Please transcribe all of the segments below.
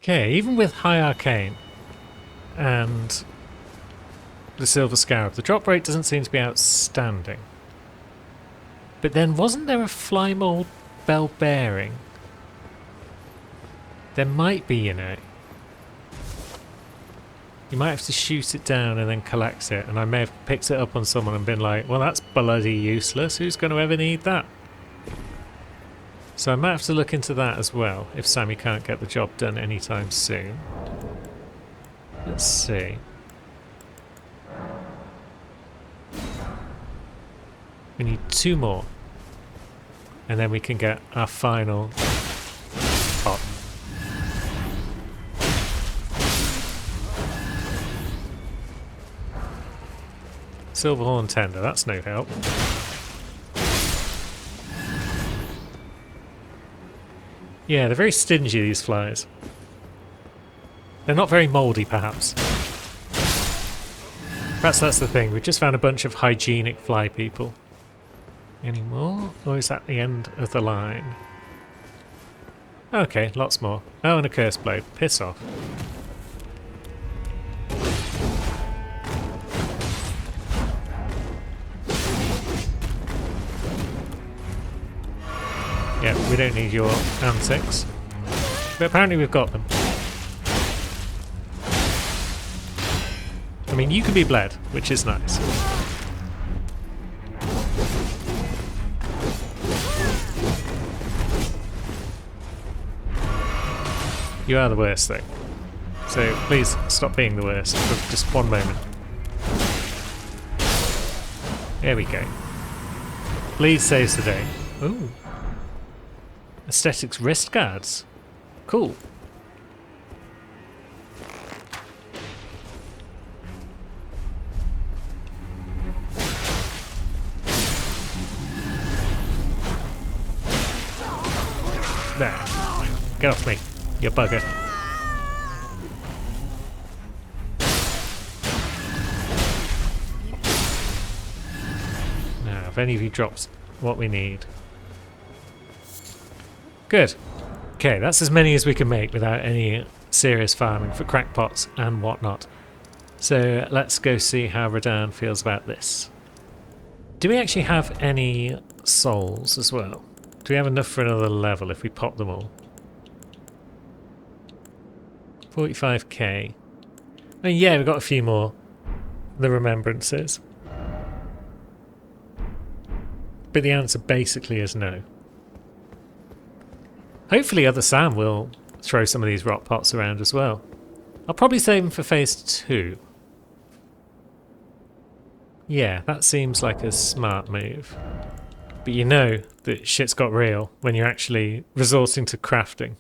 Okay, even with High Arcane and the Silver Scarab, the drop rate doesn't seem to be outstanding. But then wasn't there a Fly Mold Bell Bearing? There might be, you know. You might have to shoot it down and then collect it, and I may have picked it up on someone and been like, well, that's bloody useless, who's going to ever need that? So I might have to look into that as well, if Sammy can't get the job done anytime soon. Let's see. We need 2 more. And then we can get our final pot. Silverhorn Tender, that's no help. Yeah, they're very stingy, these flies. They're not very mouldy, perhaps. Perhaps that's the thing, we've just found a bunch of hygienic fly people. Any more? Or is that the end of the line? Okay, lots more. Oh, and a curse blade. Piss off. Yeah, we don't need your antics. But apparently we've got them. I mean, you can be bled, which is nice. You are the worst, though. So please stop being the worst for just one moment. There we go. Bleed saves the day. Ooh. Aesthetics wrist guards. Cool. There. Get off me, you bugger. Now, if any of you drops what we need. Good. Okay, that's as many as we can make without any serious farming for crackpots and whatnot. So let's go see how Radahn feels about this. Do we actually have any souls as well? Do we have enough for another level if we pop them all? 45k. I mean, yeah, we've got a few more. The remembrances. But the answer basically is no. Hopefully other Sam will throw some of these rock pots around as well. I'll probably save them for phase 2. Yeah, that seems like a smart move. But you know that shit's got real when you're actually resorting to crafting.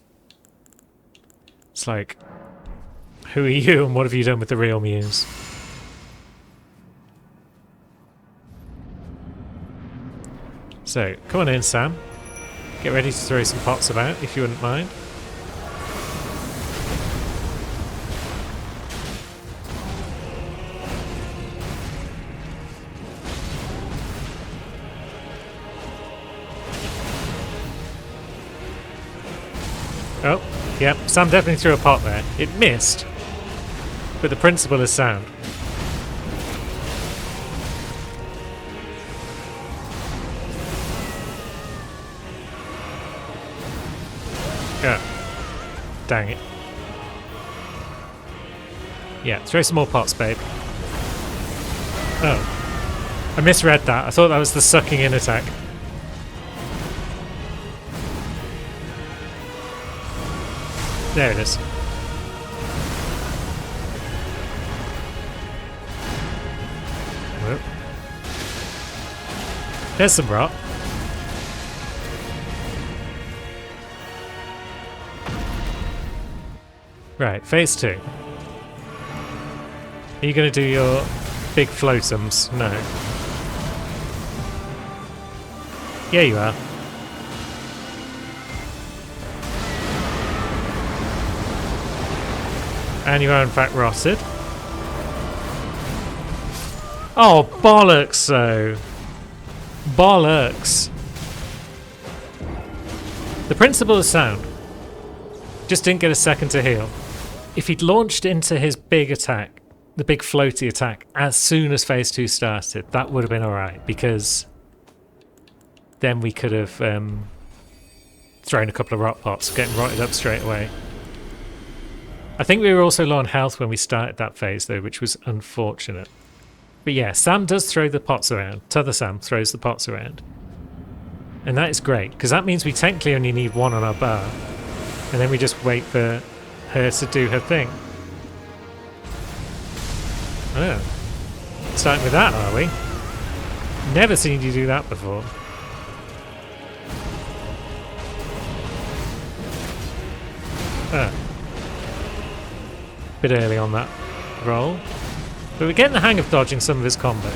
It's like, who are you and what have you done with the real muse? So, come on in, Sam. Get ready to throw some pots about, if you wouldn't mind. Oh, yep, Sam definitely threw a pot there. It missed, but the principle is sound. Oh, dang it. Yeah, throw some more pots, babe. Oh, I misread that. I thought that was the sucking in attack. There it is. Whoop. There's some rot. Right, phase 2. Are you going to do your big floatums? No. Yeah, you are. And you are in fact rotted. Oh, bollocks, though. Bollocks. The principle is sound. Just didn't get a second to heal. If he'd launched into his big attack, the big floaty attack, as soon as phase 2 started, that would have been alright, because then we could have thrown a couple of rock pots, getting rotted up straight away. I think we were also low on health when we started that phase though, which was unfortunate. But yeah, Sam does throw the pots around. T'other Sam throws the pots around. And that is great, because that means we technically only need one on our bar. And then we just wait for her to do her thing. Oh. Starting with that, are we? Never seen you do that before. Oh. Bit early on that roll. But we're getting the hang of dodging some of his combo.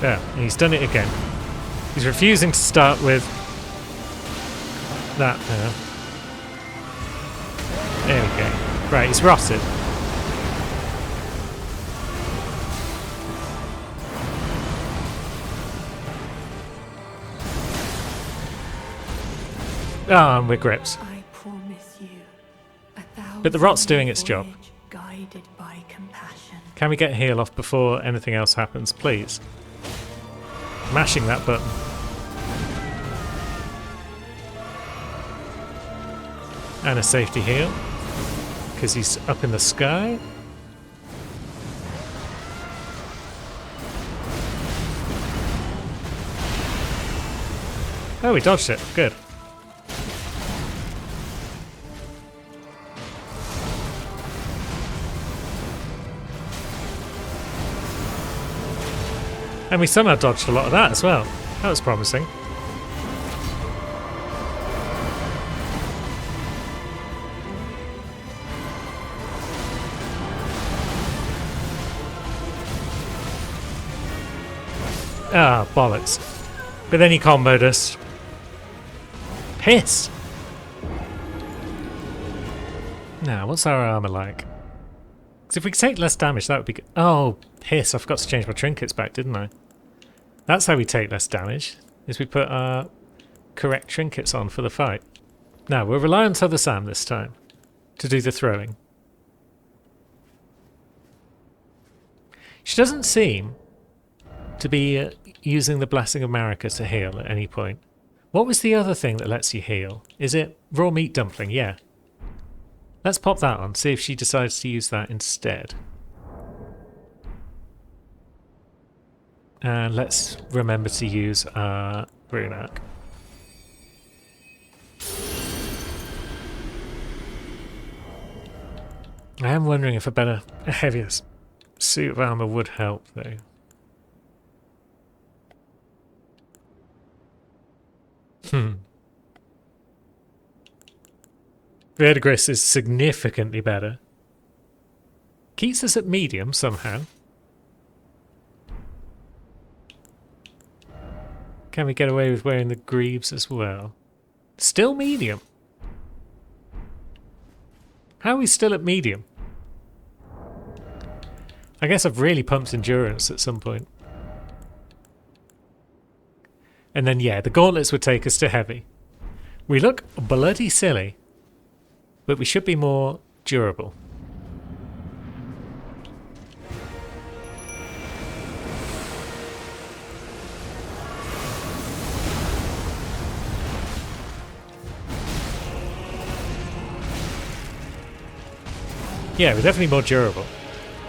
Yeah, and he's done it again. He's refusing to start with that now. There we go. Right, he's rotted. Ah, and we're grips. I promise you, but the rot's doing its job. Guided by compassion. Can we get a heal off before anything else happens, please? Mashing that button. And a safety heal, because he's up in the sky. Oh, we dodged it. Good. And we somehow dodged a lot of that as well. That was promising. Ah, bollocks. But then he comboed us. Piss! Now, what's our armor like? Because if we could take less damage, that would be good. Oh, piss. I forgot to change my trinkets back, didn't I? That's how we take less damage, is we put our correct trinkets on for the fight. Now, we'll rely on T'other Sam this time to do the throwing. She doesn't seem to be using the Blessing of Marika to heal at any point. What was the other thing that lets you heal? Is it raw meat dumpling? Yeah. Let's pop that on, see if she decides to use that instead. And let's remember to use our rune arc. I am wondering if a heavier suit of armor would help, though. Verdigris is significantly better. Keeps us at medium somehow. Can we get away with wearing the greaves as well? Still medium. How are we still at medium? I guess I've really pumped endurance at some point. And then, yeah, the gauntlets would take us to heavy. We look bloody silly, but we should be more durable. Yeah, we're definitely more durable.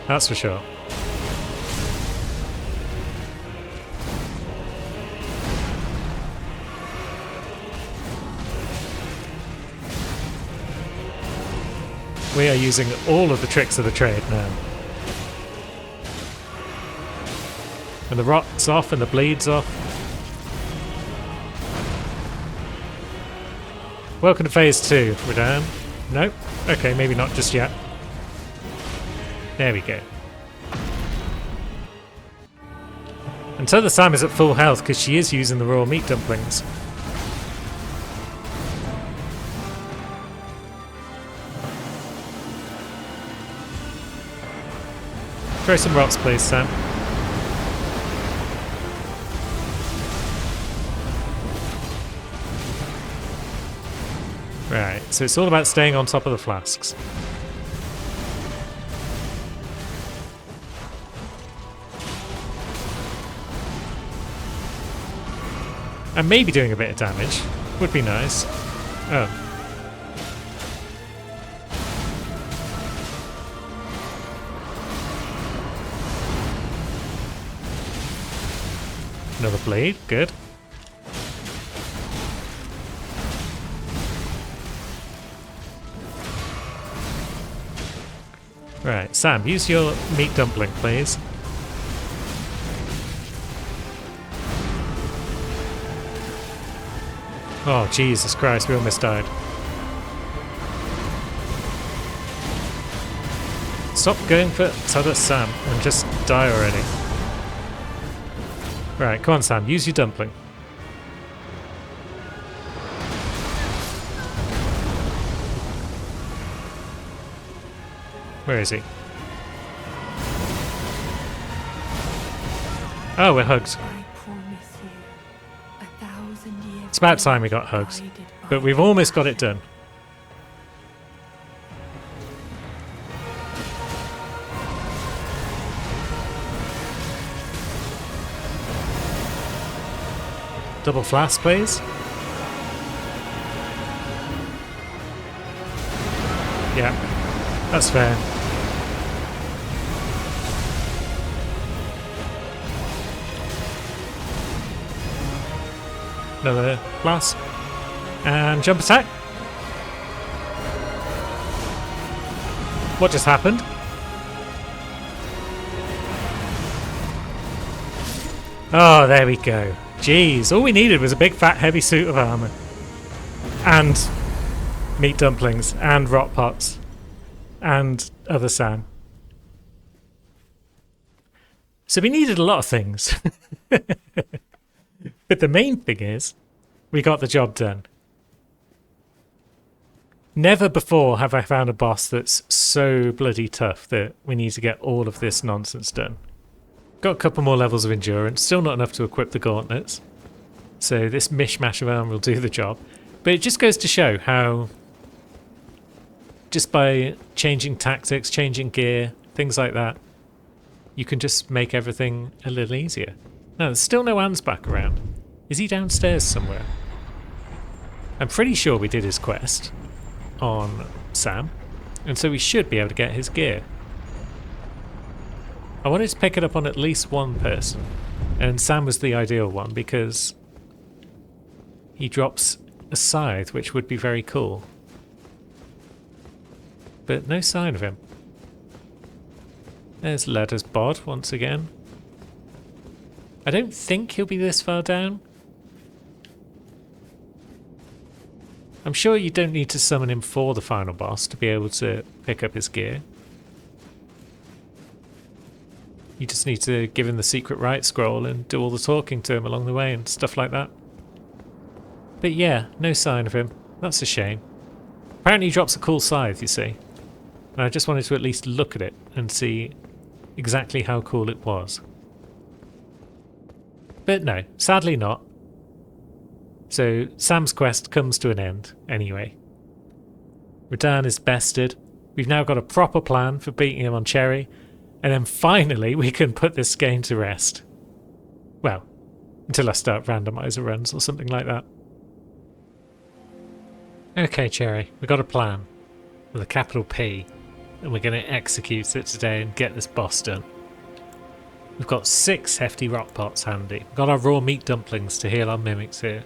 That's for sure. We are using all of the tricks of the trade now. And the rot's off and the bleed's off. Welcome to phase 2, Radahn. Nope. Okay, maybe not just yet. There we go. And T'other Sam is at full health because she is using the raw meat dumplings. Throw some rocks, please, Sam. Right, so it's all about staying on top of the flasks. And maybe doing a bit of damage would be nice. Oh. Another blade, good. Right, Sam, use your meat dumpling, please. Oh, Jesus Christ, we almost died. Stop going for t'other Sam and just die already. Right, come on Sam, use your dumpling. Where is he? Oh, we're hugged. I promise you, 1,000 years. It's about time we got hugs. guided by But we've almost got it done. Double flask, please. Yeah, that's fair. Another flask. And jump attack. What just happened? Oh, there we go. Jeez, all we needed was a big fat heavy suit of armour. And meat dumplings. And rot pots. And other Sam. So we needed a lot of things. But the main thing is, we got the job done. Never before have I found a boss that's so bloody tough that we need to get all of this nonsense done. Got a couple more levels of endurance, still not enough to equip the gauntlets. So this mishmash of armor will do the job. But it just goes to show how, just by changing tactics, changing gear, things like that, you can just make everything a little easier. No, there's still no Ansbach around. Is he downstairs somewhere? I'm pretty sure we did his quest on Sam, and so we should be able to get his gear. I wanted to pick it up on at least one person, and Sam was the ideal one because he drops a scythe, which would be very cool. But no sign of him. There's Ledder's bod once again. I don't think he'll be this far down. I'm sure you don't need to summon him for the final boss to be able to pick up his gear. You just need to give him the secret right scroll and do all the talking to him along the way and stuff like that. But yeah, no sign of him. That's a shame. Apparently he drops a cool scythe, you see. And I just wanted to at least look at it and see exactly how cool it was. But no, sadly not. So Sam's quest comes to an end anyway. Radahn is bested. We've now got a proper plan for beating him on Cherry. And then finally we can put this game to rest. Well, until I start randomizer runs or something like that. Okay, Cherry, we've got a plan. With a capital P. And we're going to execute it today and get this boss done. We've got 6 hefty rock pots handy. We've got our raw meat dumplings to heal our mimics here.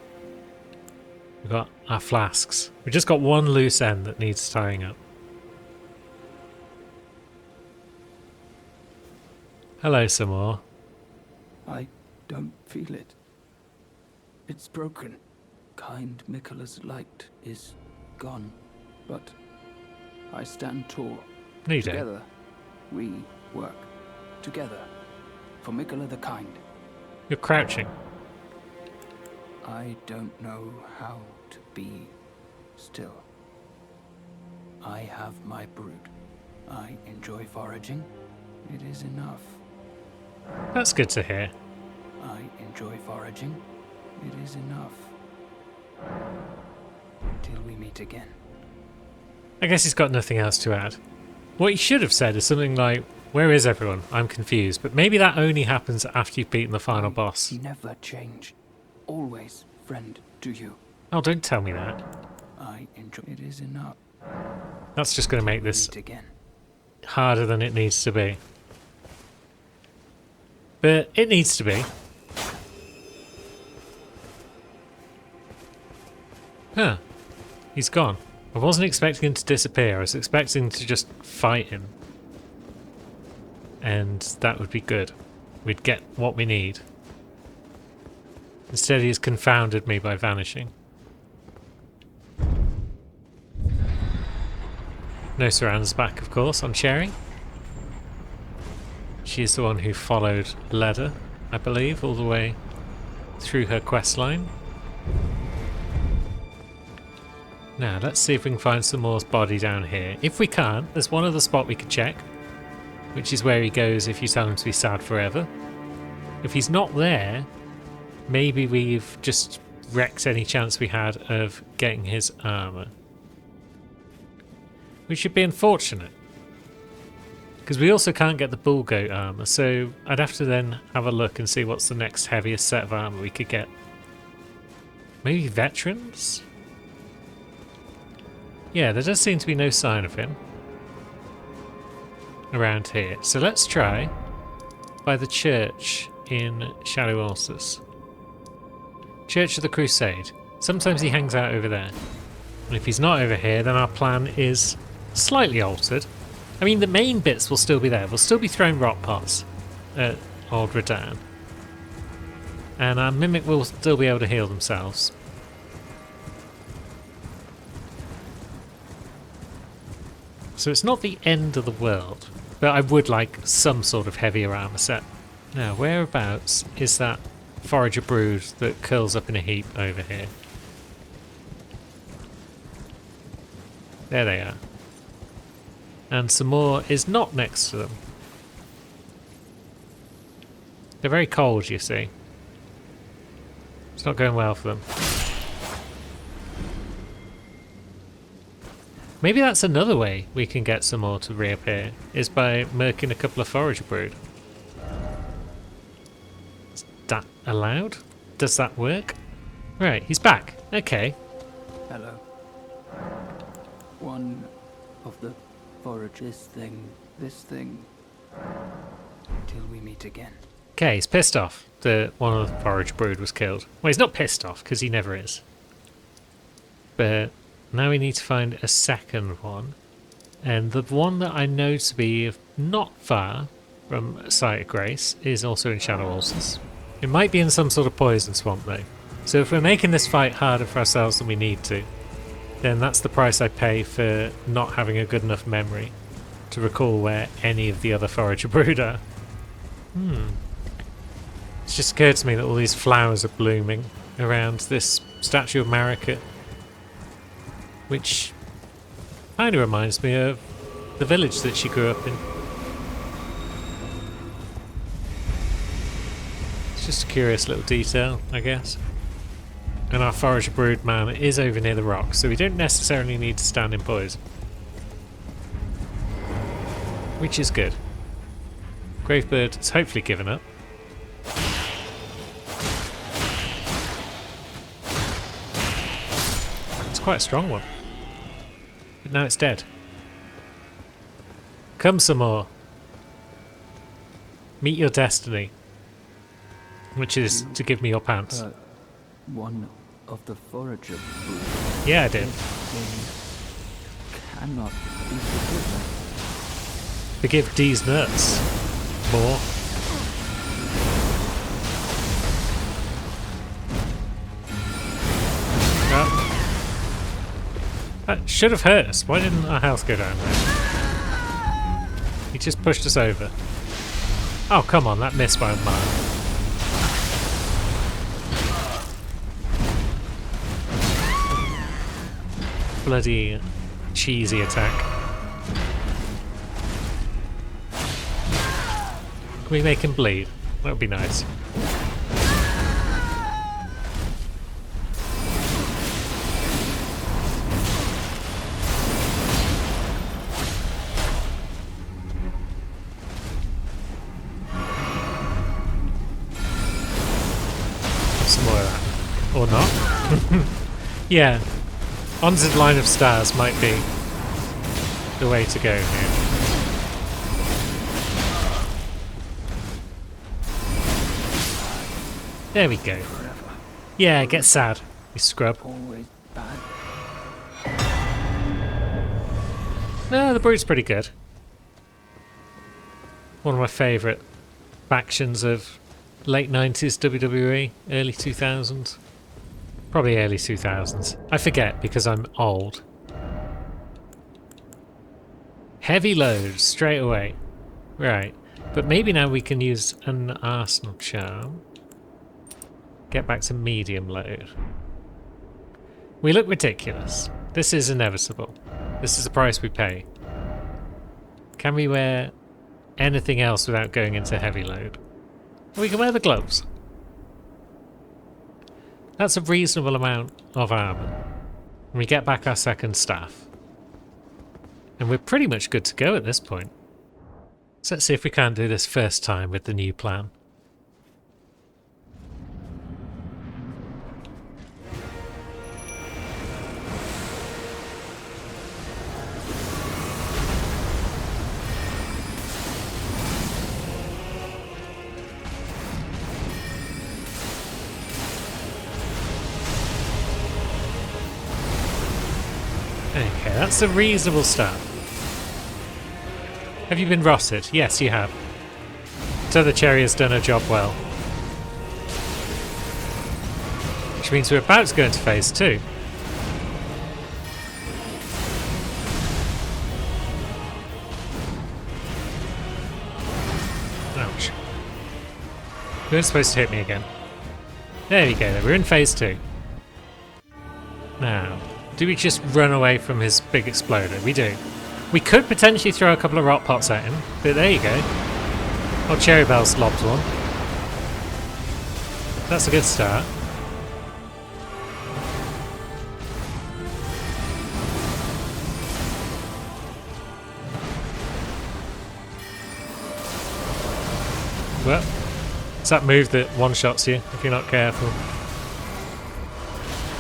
We've got our flasks. We've just got one loose end that needs tying up. Hello, some more. I don't feel it. It's broken. Kind Miquella's light is gone. But I stand tall. No, you don't. Together, we work. Together. For Miquella the Kind. You're crouching. I don't know how to be still. I have my brood. I enjoy foraging. It is enough. That's good to hear. I enjoy foraging. It is enough. Till we meet again. I guess he's got nothing else to add. What he should have said is something like, "Where is everyone? I'm confused." But maybe that only happens after you've beaten the final boss. Never change. Always friend to you. Oh, don't tell me that. I enjoy it is enough. That's just going to make We this meet again. harder than it needs to be. But it needs to be. Huh. He's gone. I wasn't expecting him to disappear. I was expecting to just fight him. And that would be good. We'd get what we need. Instead he has confounded me by vanishing. No Saran's back, of course, on Sherry. She's the one who followed Leda, I believe, all the way through her quest line. Now, let's see if we can find Samore's body down here. If we can't, there's one other spot we could check, which is where he goes if you tell him to be sad forever. If he's not there, maybe we've just wrecked any chance we had of getting his armour. Which would be unfortunate. Because we also can't get the bull goat armour, so I'd have to then have a look and see what's the next heaviest set of armour we could get. Maybe veterans? Yeah, there does seem to be no sign of him around here. So let's try by the church in Shadow Ulcers. Church of the Crusade. Sometimes he hangs out over there. And if he's not over here, then our plan is slightly altered. I mean, the main bits will still be there. We'll still be throwing rock pots at Old Radan. And our Mimic will still be able to heal themselves. So it's not the end of the world, but I would like some sort of heavier armor set. Now, whereabouts is that Forager Brood that curls up in a heap over here? There they are. And Samore is not next to them. They're very cold, you see. It's not going well for them. Maybe that's another way we can get Samore to reappear, is by murking a couple of Forager Brood. Is that allowed? Does that work? Right, he's back. Okay. Hello. One of the foragers this thing. Till we meet again. Okay, he's pissed off that one of the Forager Brood was killed. Well, he's not pissed off, because he never is. But now we need to find a second one. And the one that I know to be not far from Site of Grace is also in Shadow Ulcers. It might be in some sort of poison swamp though. So if we're making this fight harder for ourselves than we need to, then that's the price I pay for not having a good enough memory to recall where any of the other Forager Brood are. It's just occurred to me that all these flowers are blooming around this statue of Marika, which kind of reminds me of the village that she grew up in. It's just a curious little detail, I guess. And our Forager Brood man is over near the rock, so we don't necessarily need to stand in poison. Which is good. Gravebird has hopefully given up. It's quite a strong one. But now it's dead. Come some more. Meet your destiny. Which is to give me your pants. One of the forager brood. Yeah, I did. Cannot be forgiven. Forgive D's nuts. More. That should have hurt us. Why didn't our health go down there? He just pushed us over. Oh, come on, that missed by a mile. Bloody cheesy attack. Can we make him bleed? That would be nice. Yeah, onto the line of stars might be the way to go here. There we go. Forever. Yeah, get sad, you scrub. Always bad. No, the Brute's pretty good. One of my favourite factions of late 90s WWE, early 2000s. Probably early 2000s. I forget because I'm old. Heavy load straight away. Right. But maybe now we can use an Arsenal charm. Get back to medium load. We look ridiculous. This is inevitable. This is the price we pay. Can we wear anything else without going into heavy load? We can wear the gloves. That's a reasonable amount of armour. And we get back our second staff. And we're pretty much good to go at this point. So let's see if we can't do this first time with the new plan. Okay, that's a reasonable start. Have you been rotted? Yes, you have. So the cherry has done her job well. Which means we're about to go into phase 2. Ouch. You weren't supposed to hit me again. There we go, we're in phase 2. Now, do we just run away from his big exploder? We do. We could potentially throw a couple of rock pots at him, but there you go. Oh, Cherry Bell's lobbed one. That's a good start. Well, it's that move that one-shots you if you're not careful.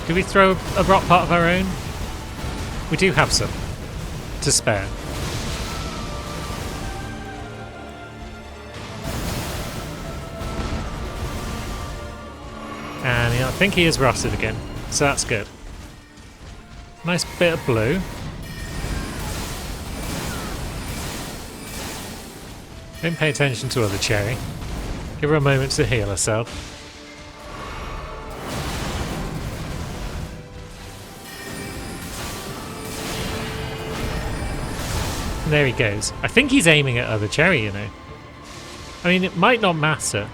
Do we throw a rock pot of our own? We do have some to spare. And I think he is rotted again, so that's good. Nice bit of blue. Don't pay attention to other Cherry. Give her a moment to heal herself. There he goes. I think he's aiming at other Cherry, you know. I mean, it might not matter.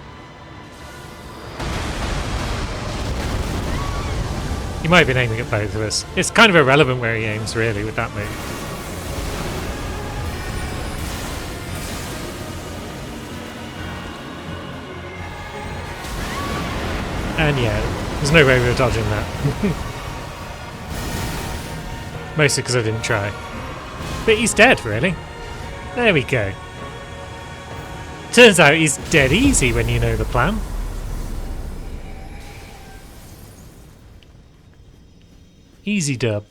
He might have been aiming at both of us. It's kind of irrelevant where he aims, really, with that move. And yeah, there's no way we were dodging that. Mostly because I didn't try. But he's dead, really. There we go. Turns out he's dead easy when you know the plan. Easy dub.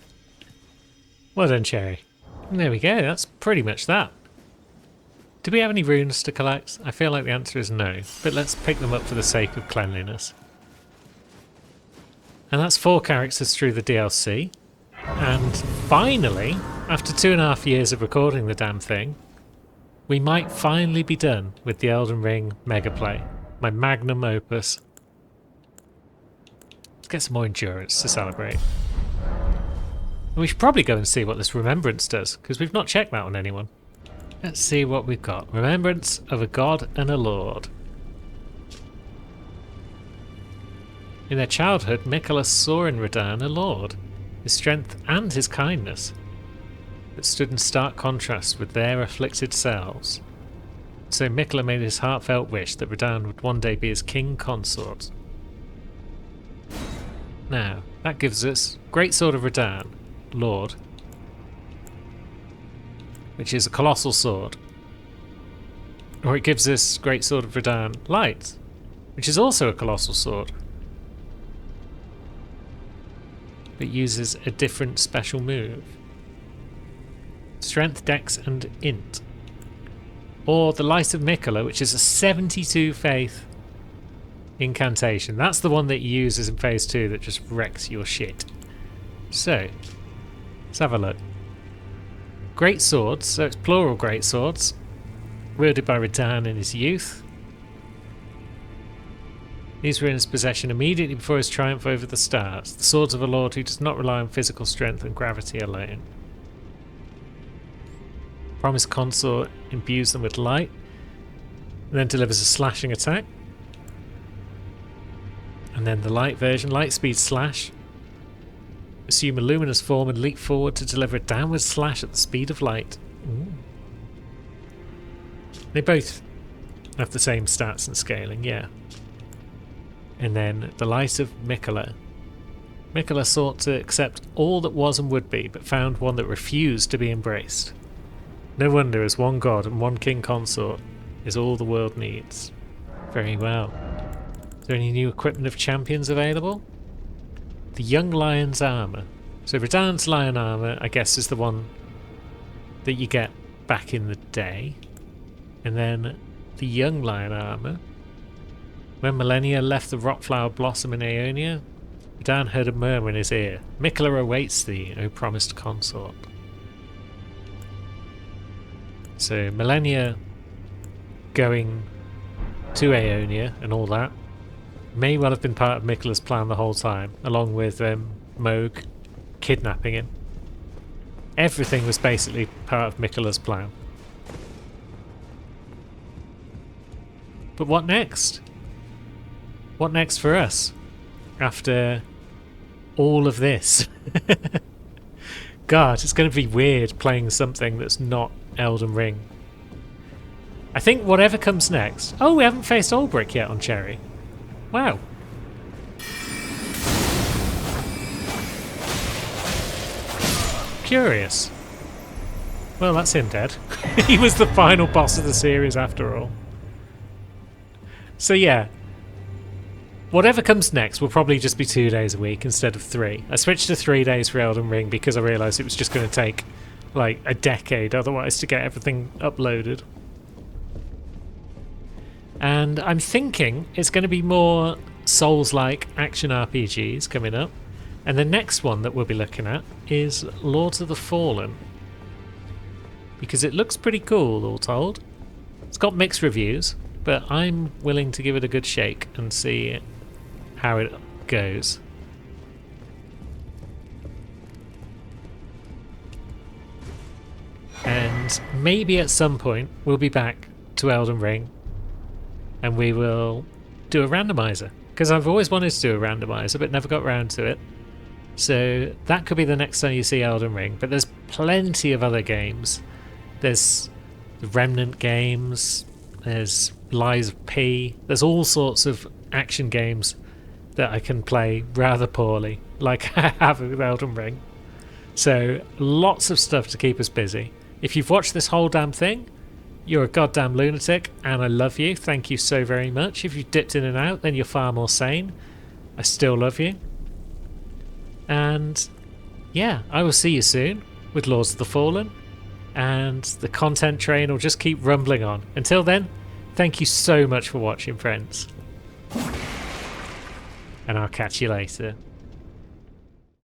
Well done, Cherry. And there we go, that's pretty much that. Do we have any runes to collect? I feel like the answer is no, but let's pick them up for the sake of cleanliness. And that's 4 characters through the DLC. And finally, after 2.5 years of recording the damn thing, we might finally be done with the Elden Ring Mega Play, my magnum opus. Let's get some more endurance to celebrate. And we should probably go and see what this Remembrance does, because we've not checked that on anyone. Let's see what we've got. Remembrance of a God and a Lord. In their childhood, Miquella saw in Radahn a lord, his strength and his kindness, that stood in stark contrast with their afflicted selves. So Miquella made his heartfelt wish that Radahn would one day be his king consort. Now, that gives us Great Sword of Radahn, Lord, which is a colossal sword. Or it gives us Great Sword of Radahn, Light, which is also a colossal sword. but uses a different special move. Strength, Dex, and Int. Or the Light of Mikola, which is a 72 faith incantation. That's the one that he uses in phase 2 that just wrecks your shit. So, let's have a look. Great swords, so it's plural great swords, wielded by Radahn in his youth. These were in his possession immediately before his triumph over the stars. The swords of a lord who does not rely on physical strength and gravity alone. Promised Consort imbues them with light, and then delivers a slashing attack. And then the light version, light speed slash. Assume a luminous form and leap forward to deliver a downward slash at the speed of light. Ooh. They both have the same stats and scaling, yeah. And then the Light of Mikola. Mikola sought to accept all that was and would be, but found one that refused to be embraced. No wonder, as one god and one king consort is all the world needs. Very well. Is there any new equipment of champions available? The Young Lion's Armour. So Radahn's Lion Armour, I guess, is the one that you get back in the day. And then the Young Lion Armour. When Malenia left the rockflower blossom in Aeonia, Radahn heard a murmur in his ear. Mikola awaits thee, O promised consort. So Malenia going to Aeonia and all that may well have been part of Mikola's plan the whole time, along with Mohg kidnapping him. Everything was basically part of Mikola's plan. But what next? What next for us after all of this? God, it's going to be weird playing something that's not Elden Ring. I think whatever comes next... Oh, we haven't faced Ulbrich yet on Cherry. Wow. Curious. Well, that's him dead. He was the final boss of the series after all. So yeah. Whatever comes next will probably just be 2 days a week instead of 3. I switched to 3 days for Elden Ring because I realised it was just going to take like a decade otherwise to get everything uploaded. And I'm thinking it's going to be more Souls-like action RPGs coming up. And the next one that we'll be looking at is Lords of the Fallen. Because it looks pretty cool, all told. It's got mixed reviews, but I'm willing to give it a good shake and see how it goes. And maybe at some point we'll be back to Elden Ring and we will do a randomizer, because I've always wanted to do a randomizer but never got round to it. So that could be the next time you see Elden Ring, but there's plenty of other games. There's the Remnant games, there's Lies of P, there's all sorts of action games that I can play rather poorly, like I have with Elden Ring. So lots of stuff to keep us busy. If you've watched this whole damn thing, you're a goddamn lunatic, and I love you. Thank you so very much. If you've dipped in and out, then you're far more sane. I still love you. And yeah, I will see you soon with Lords of the Fallen, and the content train will just keep rumbling on. Until then, thank you so much for watching, friends. And I'll catch you later.